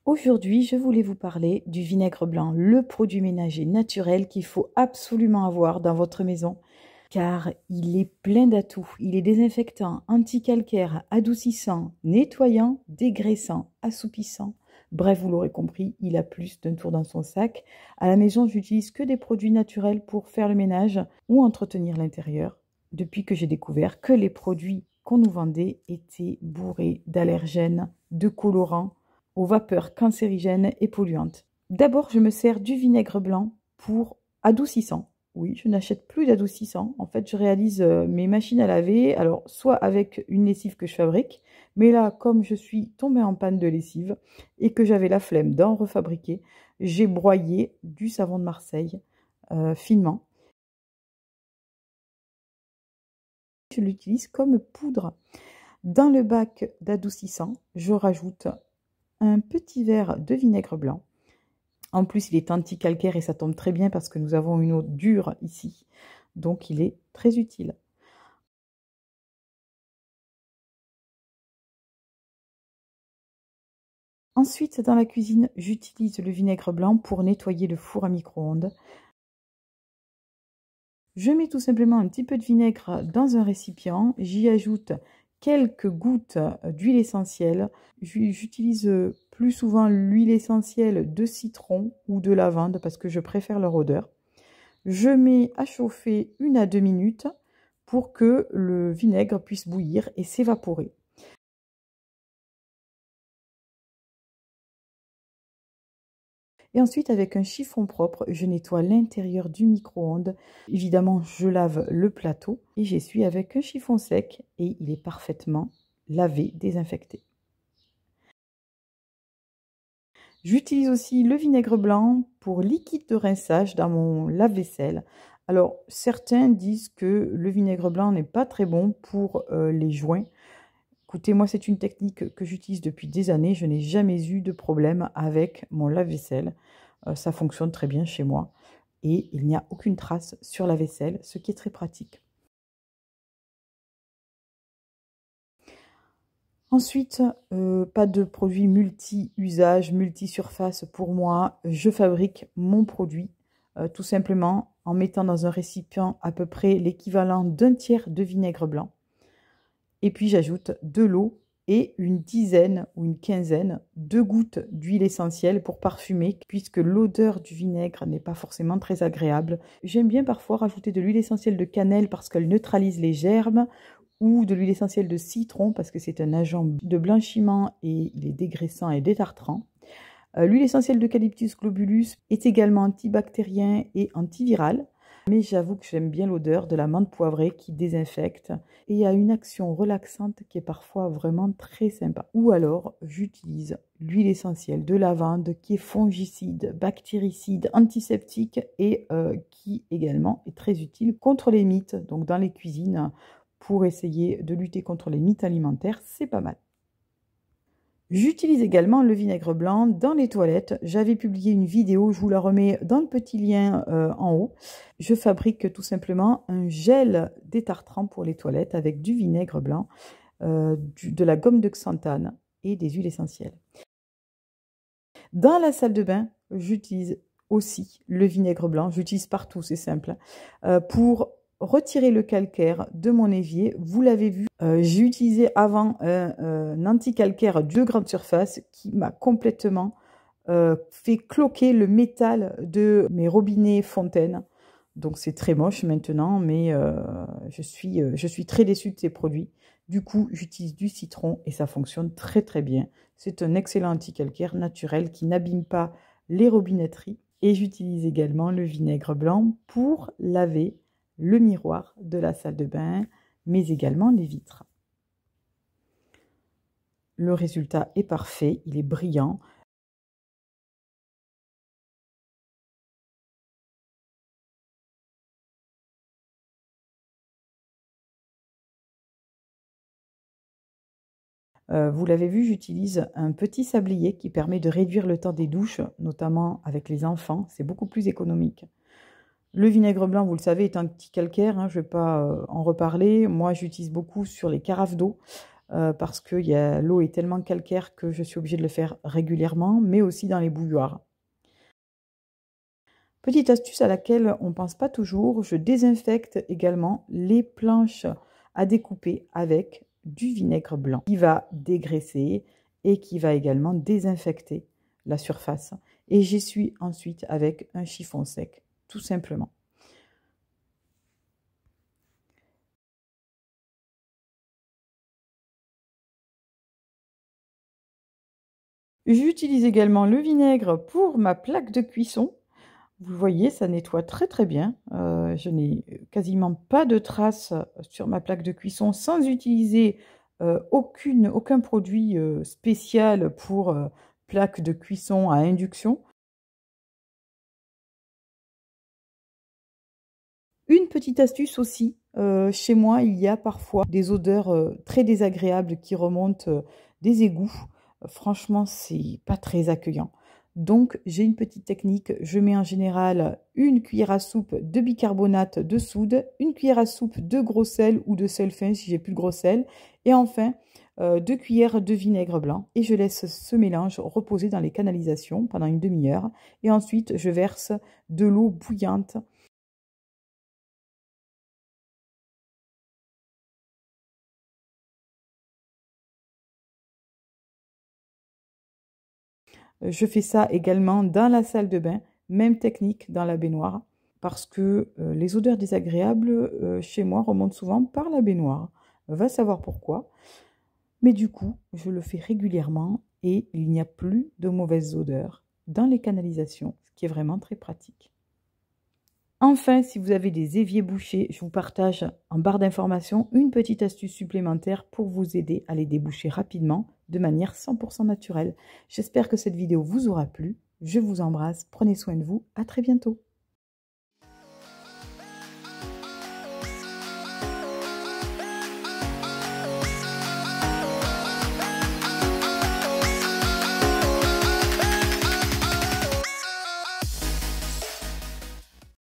Aujourd'hui, je voulais vous parler du vinaigre blanc, le produit ménager naturel qu'il faut absolument avoir dans votre maison, car il est plein d'atouts. Il est désinfectant, anticalcaire, adoucissant, nettoyant, dégraissant, assoupissant. Bref, vous l'aurez compris, il a plus d'un tour dans son sac. À la maison, j'utilise que des produits naturels pour faire le ménage ou entretenir l'intérieur, depuis que j'ai découvert que les produits qu'on nous vendait étaient bourrés d'allergènes, de colorants, aux vapeurs cancérigènes et polluantes. D'abord, je me sers du vinaigre blanc pour adoucissant. Oui, je n'achète plus d'adoucissant. En fait, je réalise mes machines à laver, alors soit avec une lessive que je fabrique, mais là, comme je suis tombée en panne de lessive et que j'avais la flemme d'en refabriquer, j'ai broyé du savon de Marseille finement. Je l'utilise comme poudre. Dans le bac d'adoucissant, je rajoute un petit verre de vinaigre blanc. En plus, il est anti-calcaire et ça tombe très bien parce que nous avons une eau dure ici. Donc, il est très utile. Ensuite, dans la cuisine, j'utilise le vinaigre blanc pour nettoyer le four à micro-ondes. Je mets tout simplement un petit peu de vinaigre dans un récipient. J'y ajoute quelques gouttes d'huile essentielle. J'utilise plus souvent l'huile essentielle de citron ou de lavande parce que je préfère leur odeur. Je mets à chauffer 1 à 2 minutes pour que le vinaigre puisse bouillir et s'évaporer. Et ensuite, avec un chiffon propre, je nettoie l'intérieur du micro-ondes. Évidemment, je lave le plateau et j'essuie avec un chiffon sec et il est parfaitement lavé, désinfecté. J'utilise aussi le vinaigre blanc pour liquide de rinçage dans mon lave-vaisselle. Alors, certains disent que le vinaigre blanc n'est pas très bon pour les joints. Écoutez, moi, c'est une technique que j'utilise depuis des années. Je n'ai jamais eu de problème avec mon lave-vaisselle. Ça fonctionne très bien chez moi. Et il n'y a aucune trace sur la vaisselle, ce qui est très pratique. Ensuite, pas de produit multi-usage, multi-surface pour moi. Je fabrique mon produit tout simplement en mettant dans un récipient à peu près l'équivalent d'un tiers de vinaigre blanc. Et puis j'ajoute de l'eau et une dizaine ou une quinzaine de gouttes d'huile essentielle pour parfumer, puisque l'odeur du vinaigre n'est pas forcément très agréable. J'aime bien parfois rajouter de l'huile essentielle de cannelle parce qu'elle neutralise les germes, ou de l'huile essentielle de citron parce que c'est un agent de blanchiment et il est dégraissant et détartrant. L'huile essentielle d'eucalyptus globulus est également antibactérien et antiviral. Mais j'avoue que j'aime bien l'odeur de la menthe poivrée qui désinfecte et a une action relaxante qui est parfois vraiment très sympa. Ou alors, j'utilise l'huile essentielle de lavande qui est fongicide, bactéricide, antiseptique et qui également est très utile contre les mites. Donc dans les cuisines, pour essayer de lutter contre les mites alimentaires, c'est pas mal. J'utilise également le vinaigre blanc dans les toilettes. J'avais publié une vidéo, je vous la remets dans le petit lien en haut. Je fabrique tout simplement un gel détartrant pour les toilettes avec du vinaigre blanc, de la gomme de xanthane et des huiles essentielles. Dans la salle de bain, j'utilise aussi le vinaigre blanc. J'utilise partout, c'est simple, pour retirer le calcaire de mon évier. Vous l'avez vu, j'ai utilisé avant un anti-calcaire de grande surface qui m'a complètement fait cloquer le métal de mes robinets fontaines. Donc c'est très moche maintenant, mais je suis très déçue de ces produits. Du coup, j'utilise du citron et ça fonctionne très très bien. C'est un excellent anti-calcaire naturel qui n'abîme pas les robinetteries. Et j'utilise également le vinaigre blanc pour laver le miroir de la salle de bain, mais également les vitres. Le résultat est parfait, il est brillant. Vous l'avez vu, j'utilise un petit sablier qui permet de réduire le temps des douches, notamment avec les enfants. C'est beaucoup plus économique. Le vinaigre blanc, vous le savez, est anti-calcaire, hein, je ne vais pas en reparler. Moi, j'utilise beaucoup sur les carafes d'eau. parce que l'eau est tellement calcaire que je suis obligée de le faire régulièrement, mais aussi dans les bouilloires. Petite astuce à laquelle on ne pense pas toujours, je désinfecte également les planches à découper avec du vinaigre blanc qui va dégraisser et qui va également désinfecter la surface. Et j'essuie ensuite avec un chiffon sec, tout simplement. J'utilise également le vinaigre pour ma plaque de cuisson. Vous voyez, ça nettoie très très bien. Je n'ai quasiment pas de traces sur ma plaque de cuisson sans utiliser aucun produit spécial pour plaque de cuisson à induction. Une petite astuce aussi, chez moi, il y a parfois des odeurs très désagréables qui remontent des égouts. Franchement, c'est pas très accueillant. Donc, j'ai une petite technique. Je mets en général une cuillère à soupe de bicarbonate de soude, une cuillère à soupe de gros sel ou de sel fin si j'ai plus de gros sel, et enfin 2 cuillères de vinaigre blanc. Et je laisse ce mélange reposer dans les canalisations pendant une demi-heure. Et ensuite, je verse de l'eau bouillante. Je fais ça également dans la salle de bain, même technique dans la baignoire, parce que les odeurs désagréables chez moi remontent souvent par la baignoire. Va savoir pourquoi. Mais du coup, je le fais régulièrement et il n'y a plus de mauvaises odeurs dans les canalisations, ce qui est vraiment très pratique. Enfin, si vous avez des éviers bouchés, je vous partage en barre d'informations une petite astuce supplémentaire pour vous aider à les déboucher rapidement de manière 100% naturelle. J'espère que cette vidéo vous aura plu. Je vous embrasse, prenez soin de vous, à très bientôt.